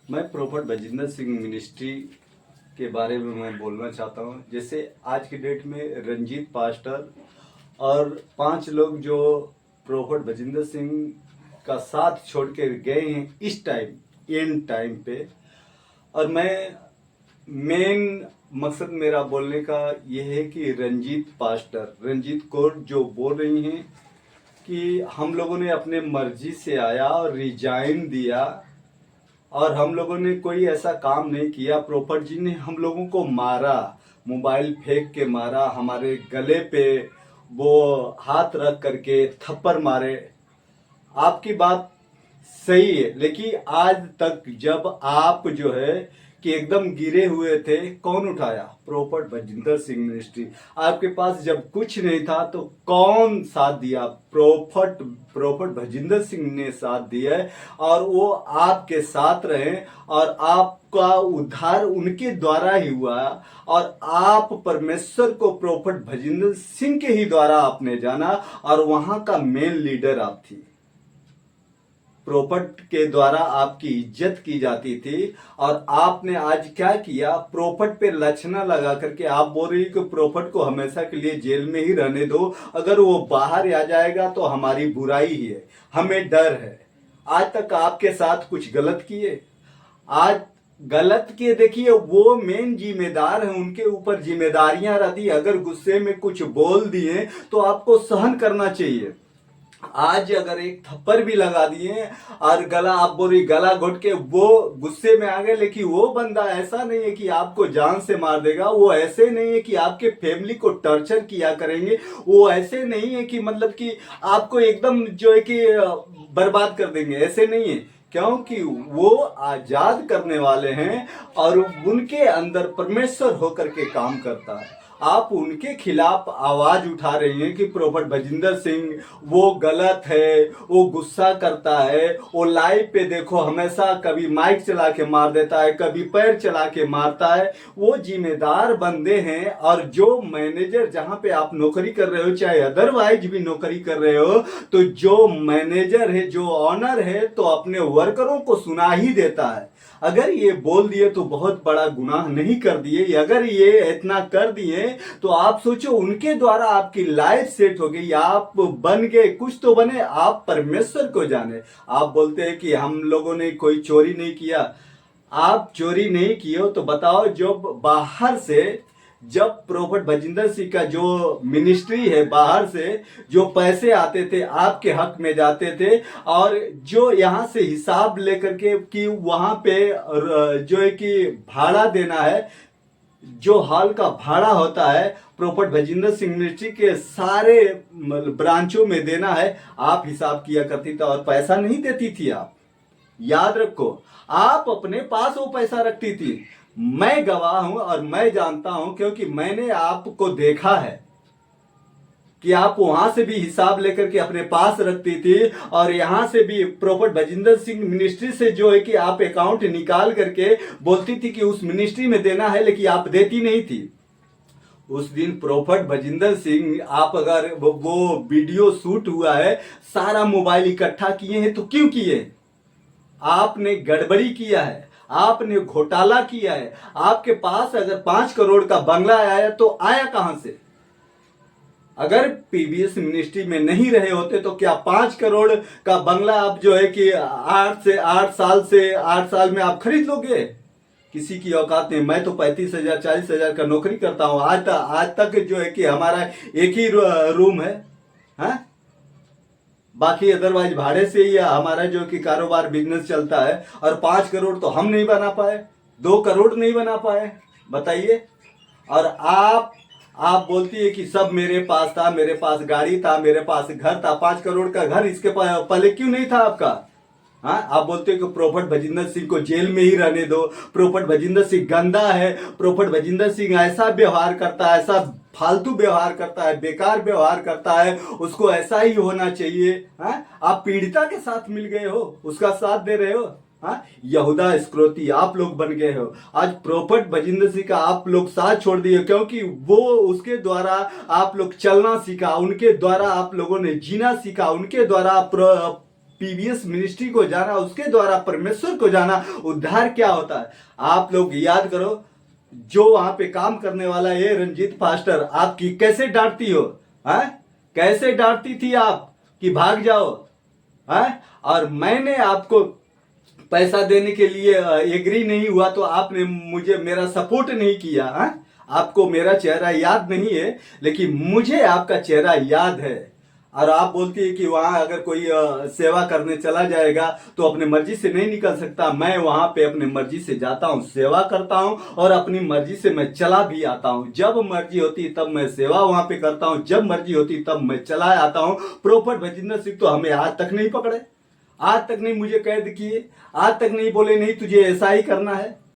मैं prophet Bajinder Singh ministry के बारे में मैं बोलना चाहता हूँ। जैसे आज की डेट में रंजीत पास्टर और 5 लोग जो प्रोफेट बजिंदर सिंह का साथ छोड़ के गए हैं इस टाइम एंड टाइम पे, और मैं मेन मकसद मेरा बोलने का ये है कि रंजीत कौर जो बोल रही हैं कि हम लोगों ने अपने मर्जी से आया और रिजाइन दिया और हम लोगों ने कोई ऐसा काम नहीं किया। प्रोफेट जी ने हम लोगों को मारा, मोबाइल फेंक के मारा, हमारे गले पे वो हाथ रख करके थप्पड़ मारे। आपकी बात सही है, लेकिन आज तक जब आप जो है कि एकदम गिरे हुए थे, कौन उठाया? Prophet Bajinder Singh ministry. आपके पास जब कुछ नहीं था तो कौन साथ दिया? प्रोफेट बजिंदर सिंह ने साथ दिया है और वो आपके साथ रहे और आपका उद्धार उनके द्वारा ही हुआ। और आप परमेश्वर को प्रोफेट बजिंदर सिंह के ही द्वारा आपने जाना और वहां का मेन लीडर आप थी। प्रोफेट के द्वारा आपकी इज्जत की जाती थी और आपने आज क्या किया? प्रोफेट पे लछना लगा करके आप बोल रही कि प्रोफेट को हमेशा के लिए जेल में ही रहने दो, अगर वो बाहर आ जाएगा तो हमारी बुराई ही है, हमें डर है। आज तक आपके साथ कुछ गलत किए? आज गलत किए, देखिए वो मेन जिम्मेदार है, उनके ऊपर जिम्मेदारियां रहती। अगर गुस्से में कुछ बोल दिए तो आपको सहन करना चाहिए। आज अगर एक थप्पड़ भी लगा दिए और गला, आप बोल रही गला घोट के वो गुस्से में आ गए, लेकिन वो बंदा ऐसा नहीं है कि आपको जान से मार देगा। वो ऐसे नहीं है कि आपके फैमिली को टॉर्चर किया करेंगे। वो ऐसे नहीं है कि मतलब कि आपको एकदम जो है कि बर्बाद कर देंगे, ऐसे नहीं है। क्योंकि वो आजाद करने वाले हैं और उनके अंदर परमेश्वर होकर के काम करता है। आप उनके खिलाफ आवाज उठा रही हैं कि प्रोफेट बजिंदर सिंह वो गलत है, वो गुस्सा करता है, वो लाइव पे देखो हमेशा कभी माइक चला के मार देता है, कभी पैर चला के मारता है। वो जिम्मेदार बंदे हैं और जो मैनेजर जहां पे आप नौकरी कर रहे हो, चाहे अदरवाइज भी नौकरी कर रहे हो, तो जो मैनेजर है, जो ऑनर है, तो अपने वर्करों को सुना ही देता है। अगर ये बोल दिए तो बहुत बड़ा गुनाह नहीं कर दिए। अगर ये इतना कर दिए तो आप सोचो उनके द्वारा आपकी लाइफ सेट हो गई, आप बन गए, कुछ तो बने। आप परमेश्वर को जाने। आप बोलते हैं कि हम लोगों ने कोई चोरी नहीं किया। आप चोरी नहीं किए हो तो बताओ, जब बाहर से, जब प्रोफेट बजिंदर सिंह का जो मिनिस्ट्री है, बाहर से जो पैसे आते थे आपके हक में जाते थे, और जो यहाँ से हिसाब लेकर के कि वहां पे जो है कि भाड़ा देना है, जो हॉल का भाड़ा होता है, प्रोफेट बजिंदर सिंह मिनिस्ट्री के सारे ब्रांचों में देना है, आप हिसाब किया करती थी और पैसा नहीं देती थी आप। याद रखो, आप अपने पास वो पैसा रखती थी। मैं गवाह हूं और मैं जानता हूं, क्योंकि मैंने आपको देखा है कि आप वहां से भी हिसाब लेकर के अपने पास रखती थी और यहां से भी प्रोफेट बजिंदर सिंह मिनिस्ट्री से जो है कि आप अकाउंट निकाल करके बोलती थी कि उस मिनिस्ट्री में देना है, लेकिन आप देती नहीं थी। उस दिन प्रोफेट बजिंदर सिंह, आप अगर वो वीडियो शूट हुआ है, सारा मोबाइल इकट्ठा किए हैं, तो क्यों किए? आपने गड़बड़ी किया है, आपने घोटाला किया है। आपके पास अगर 5 करोड़ का बंगला आया तो आया कहां से? अगर पीबीएस मिनिस्ट्री में नहीं रहे होते तो क्या 5 करोड़ का बंगला आप जो है कि 8 साल में आप खरीद लोगे? किसी की औकात नहीं। मैं तो 35,000 40,000 का नौकरी करता हूं। आज तक जो है कि हमारा एक ही रूम है, हाँ? बाकी अदरवाइज भाड़े से ही हमारा जो कि कारोबार बिजनेस चलता है। और 5 करोड़ तो हम नहीं बना पाए, 2 करोड़ नहीं बना पाए, बताइए। और आप बोलती है कि सब मेरे पास था, मेरे पास गाड़ी था, मेरे पास घर था। 5 करोड़ का घर इसके पहले क्यों नहीं था आपका? हाँ, आप बोलते हो कि प्रोफेट बजिंदर सिंह को जेल में ही रहने दो, प्रोफेट बजिंदर सिंह गंदा है, प्रोफेट बजिंदर सिंह ऐसा व्यवहार करता है, ऐसा फालतू व्यवहार करता है, बेकार व्यवहार करता है, उसको ऐसा ही होना चाहिए। हाँ, आप पीड़िता के साथ मिल गए हो, उसका साथ दे रहे हो। हाँ, यहूदा इस्करियोती आप लोग बन गए हो। आज प्रोफेट बजिंदर सिंह का आप लोग साथ छोड़ दिए, क्योंकि वो उसके द्वारा आप लोग चलना सीखा, उनके द्वारा आप लोगों ने जीना सीखा, उनके द्वारा पीवीएस मिनिस्ट्री को जाना, उसके द्वारा परमेश्वर को जाना, उद्धार क्या होता है। आप लोग याद करो, जो वहां पे काम करने वाला ये रंजीत पास्टर आपकी कैसे डांटती हो, है कैसे डांटती थी आप कि भाग जाओ, है। और मैंने आपको पैसा देने के लिए एग्री नहीं हुआ तो आपने मुझे मेरा सपोर्ट नहीं किया, है? आपको मेरा चेहरा याद नहीं है, लेकिन मुझे आपका चेहरा याद है। और आप बोलती है कि वहां अगर कोई सेवा करने चला जाएगा तो अपने मर्जी से नहीं निकल सकता। मैं वहां पे अपने मर्जी से जाता हूं, सेवा करता हूं और अपनी मर्जी से मैं चला भी आता हूं। जब मर्जी होती तब मैं सेवा वहां पे करता हूं, जब मर्जी होती तब मैं चला आता हूं। प्रोफेट भजिंदर सिंह तो हमें आज तक नहीं पकड़े, आज तक नहीं मुझे कैद किए, आज तक नहीं बोले नहीं तुझे ऐसा ही करना है।